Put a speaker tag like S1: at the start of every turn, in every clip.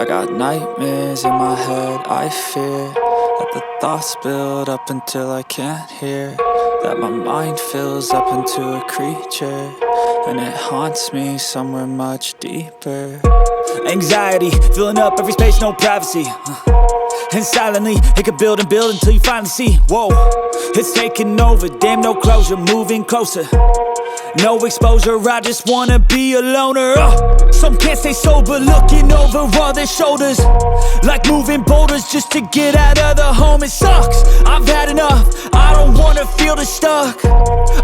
S1: I got nightmares in my head, I fear that the thoughts build up until I can't hear, that my mind fills up into a creature, and it haunts me somewhere much deeper.
S2: Anxiety, filling up every space, no privacy. And silently, it can build and build until you finally see, whoa, it's taking over, damn no closure, moving closer. No exposure, I just wanna be a loner. Some can't stay sober, looking over all their shoulders, like moving boulders just to get out of the home. It sucks, I've had enough, I don't wanna feel the stuck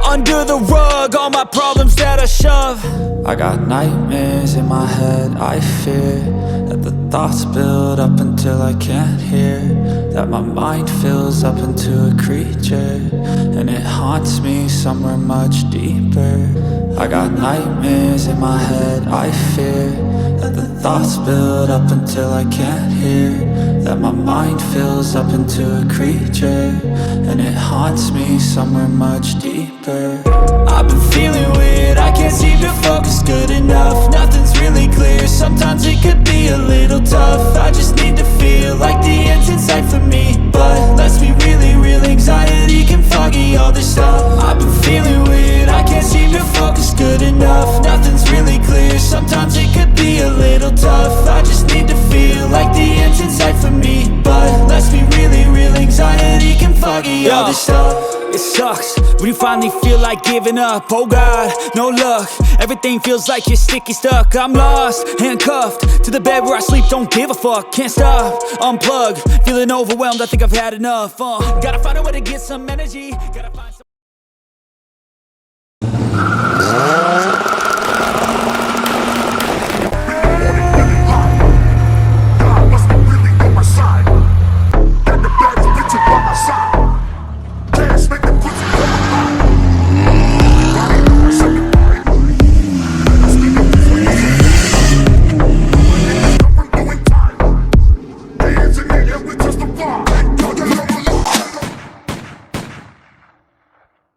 S2: under the rug, all my problems that I shove.
S1: I got nightmares in my head, I fear that the thoughts build up until I can't hear, that my mind fills up into a creature, and it haunts me somewhere much deeper. I got nightmares in my head, I fear that the thoughts build up until I can't hear, that my mind fills up into a creature, and it haunts me somewhere much deeper.
S2: I've been feeling weird, I can't seem to focus good enough. Nothing's really clear, sometimes it could be a little tough. I just need to feel like the end's in sight for me, but let's be really real, anxiety can foggy all this stuff. I've been feeling weird, I can't seem to focus good enough. Nothing's really clear, sometimes it could be a little tough. I just need to feel like the end's in sight for me, but let's be really real, anxiety can foggy all this stuff. It sucks when you finally feel like giving up. Oh God, no luck, everything feels like you're sticky stuck. I'm lost, handcuffed to the bed where I sleep, don't give a fuck. Can't stop, unplug, feeling overwhelmed, I think I've had enough. Gotta find a way to get some energy, gotta find